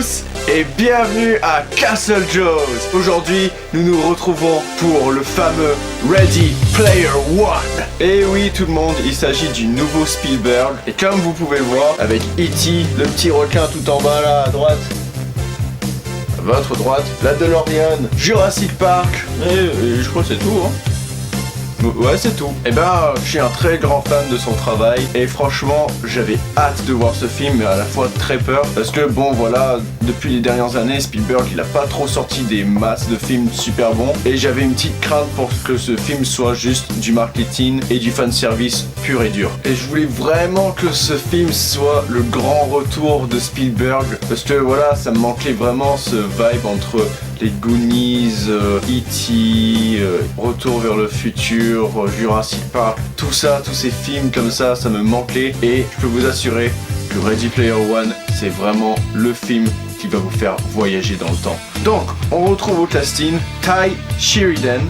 tous et bienvenue à Castle Joes. Aujourd'hui, nous nous retrouvons pour le fameux Ready Player One. Et oui tout le monde, il s'agit du nouveau Spielberg. Et comme vous pouvez le voir, avec E.T., le petit requin tout en bas là à droite. À votre droite, la DeLorean, Jurassic Park. Et je crois que c'est tout hein. Ouais, c'est tout. Et ben, je suis un très grand fan de son travail et franchement, j'avais hâte de voir ce film, mais à la fois très peur parce que bon, voilà, depuis les dernières années, Spielberg, il a pas trop sorti des masses de films super bons et j'avais une petite crainte pour que ce film soit juste du marketing et du fanservice pur et dur. Et je voulais vraiment que ce film soit le grand retour de Spielberg parce que voilà, ça me manquait vraiment ce vibe entre les Goonies, E.T., Retour vers le futur, Jurassic Park, tout ça, tous ces films comme ça me manquait et je peux vous assurer que Ready Player One, c'est vraiment le film qui va vous faire voyager dans le temps. Donc, on retrouve au casting Tye Sheridan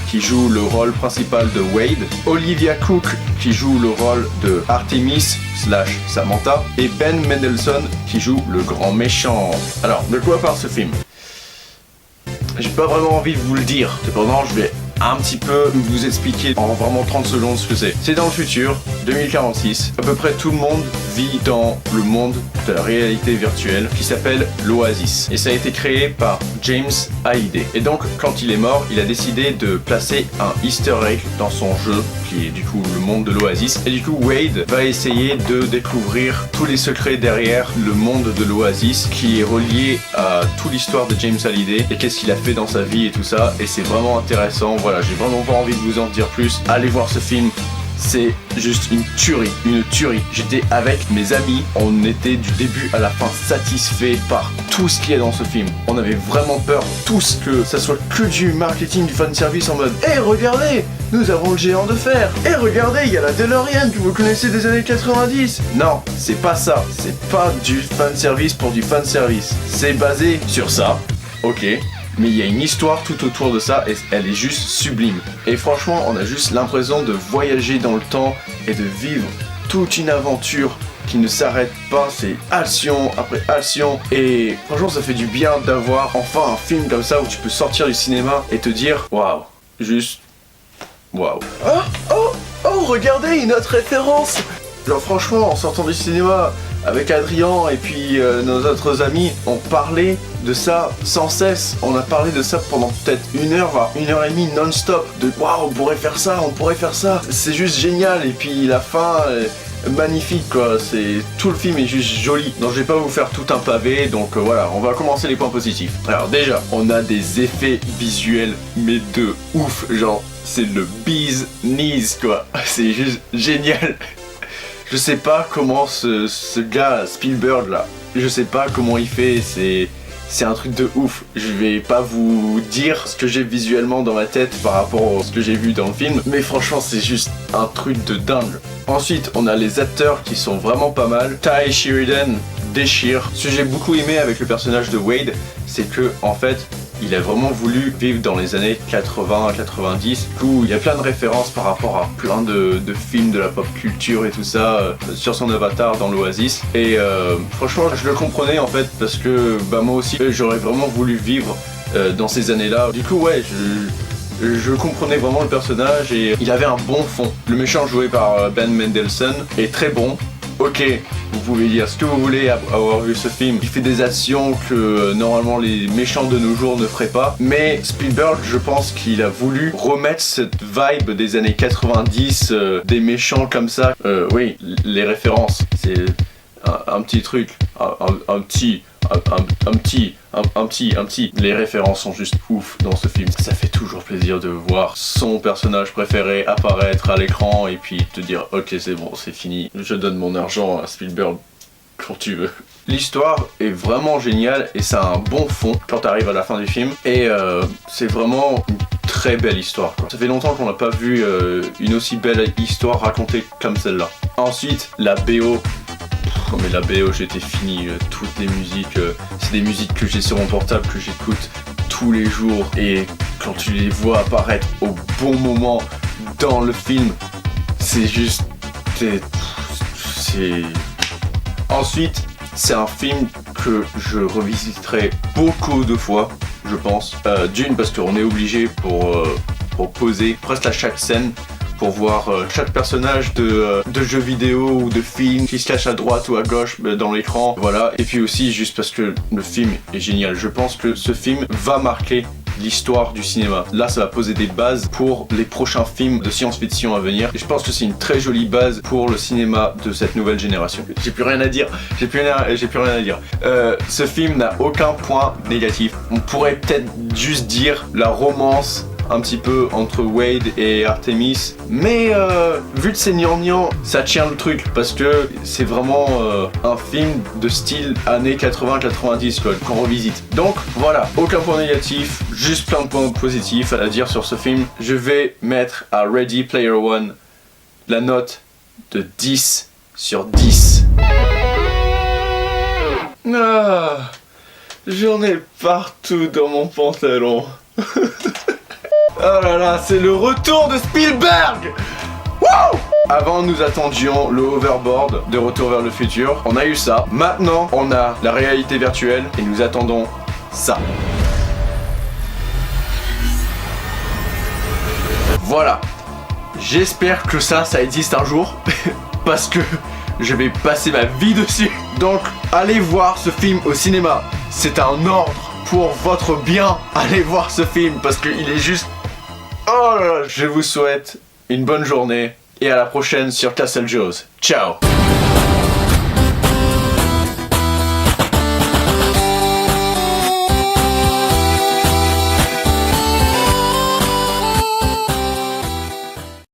qui joue le rôle principal de Wade, Olivia Cooke qui joue le rôle de Artemis / Samantha et Ben Mendelsohn qui joue le grand méchant. Alors, de quoi parle ce film ? J'ai pas vraiment envie de vous le dire, cependant je vais un petit peu vous expliquer en vraiment 30 secondes ce que c'est. C'est dans le futur, 2046, à peu près tout le monde vit dans le monde de la réalité virtuelle qui s'appelle l'Oasis. Et ça a été créé par James Hallyday. Et donc quand il est mort, il a décidé de placer un easter egg dans son jeu, qui est du coup le monde de l'Oasis. Et du coup Wade va essayer de découvrir tous les secrets derrière le monde de l'Oasis qui est relié à toute l'histoire de James Hallyday et qu'est-ce qu'il a fait dans sa vie et tout ça. Et c'est vraiment intéressant. Voilà, j'ai vraiment pas envie de vous en dire plus. Allez voir ce film, c'est juste une tuerie. J'étais avec mes amis, on était du début à la fin satisfaits par tout ce qu'il y a dans ce film. On avait vraiment peur, tous, que ça soit que du marketing, du fanservice en mode « Hey, regardez, nous avons le géant de fer. Et regardez, il y a la DeLorean que vous connaissez des années 90. » Non, c'est pas ça. C'est pas du fanservice pour du fanservice. C'est basé sur ça, ok. Mais il y a une histoire tout autour de ça et elle est juste sublime. Et franchement, on a juste l'impression de voyager dans le temps et de vivre toute une aventure qui ne s'arrête pas. C'est action après action. Et franchement, ça fait du bien d'avoir enfin un film comme ça où tu peux sortir du cinéma et te dire waouh, juste waouh. Oh, regardez une autre référence. Genre franchement, en sortant du cinéma avec Adrien et puis nos autres amis, on parlait de ça sans cesse. On a parlé de ça pendant peut-être 1 heure, voire 1 heure et demie non-stop. De waouh, on pourrait faire ça. C'est juste génial. Et puis la fin, magnifique quoi. Tout le film est juste joli. Donc je vais pas vous faire tout un pavé. Donc voilà, on va commencer les points positifs. Alors déjà, on a des effets visuels mais de ouf. Genre c'est le bee's knees quoi. C'est juste génial. Je sais pas comment ce gars Spielberg là, je sais pas comment il fait, c'est un truc de ouf. Je vais pas vous dire ce que j'ai visuellement dans ma tête par rapport à ce que j'ai vu dans le film, mais franchement c'est juste un truc de dingue. Ensuite on a les acteurs qui sont vraiment pas mal. Tye Sheridan déchire. Ce que j'ai beaucoup aimé avec le personnage de Wade, c'est que en fait il a vraiment voulu vivre dans les années 80 à 90 où il y a plein de références par rapport à plein de films de la pop culture et tout ça sur son avatar dans l'Oasis. Et franchement je le comprenais en fait parce que bah moi aussi j'aurais vraiment voulu vivre dans ces années-là. Du coup ouais, je comprenais vraiment le personnage et il avait un bon fond. Le méchant joué par Ben Mendelsohn est très bon. Ok, vous pouvez dire ce que vous voulez avoir vu ce film. Il fait des actions que normalement les méchants de nos jours ne feraient pas. Mais Spielberg, je pense qu'il a voulu remettre cette vibe des années 90, des méchants comme ça. Oui, les références, c'est un petit truc, un petit. Les références sont juste ouf dans ce film. Ça fait toujours plaisir de voir son personnage préféré apparaître à l'écran et puis te dire ok c'est bon, c'est fini, je donne mon argent à Spielberg quand tu veux. L'histoire est vraiment géniale et ça a un bon fond quand t'arrives à la fin du film et c'est vraiment une très belle histoire quoi. Ça fait longtemps qu'on n'a pas vu une aussi belle histoire racontée comme celle-là. Ensuite la BO. Oh mais la BO j'étais fini, toutes les musiques, c'est des musiques que j'ai sur mon portable, que j'écoute tous les jours et quand tu les vois apparaître au bon moment dans le film, c'est juste... Ensuite, c'est un film que je revisiterai beaucoup de fois, je pense. D'une, parce qu'on est obligé pour poser presque à chaque scène, pour voir chaque personnage de jeu vidéo ou de film qui se cache à droite ou à gauche dans l'écran, voilà. Et puis aussi juste parce que le film est génial. Je pense que ce film va marquer l'histoire du cinéma. Là, ça va poser des bases pour les prochains films de science-fiction à venir. Et je pense que c'est une très jolie base pour le cinéma de cette nouvelle génération. J'ai plus rien à dire. J'ai plus rien à dire. Ce film n'a aucun point négatif. On pourrait peut-être juste dire la romance un petit peu entre Wade et Artemis, mais vu que c'est gnangnan, ça tient le truc parce que c'est vraiment un film de style années 80-90 qu'on revisite. Donc voilà, aucun point négatif, juste plein de points positifs à dire sur ce film. Je vais mettre à Ready Player One la note de 10 sur 10. Ah, j'en ai partout dans mon pantalon. Oh là là, c'est le retour de Spielberg! Wouh! Avant, nous attendions le hoverboard de Retour vers le futur. On a eu ça. Maintenant, on a la réalité virtuelle et nous attendons ça. Voilà. J'espère que ça existe un jour. Parce que je vais passer ma vie dessus. Donc, allez voir ce film au cinéma. C'est un ordre pour votre bien. Allez voir ce film parce qu'il est juste... Oh là là, je vous souhaite une bonne journée et à la prochaine sur Castle Joe's. Ciao!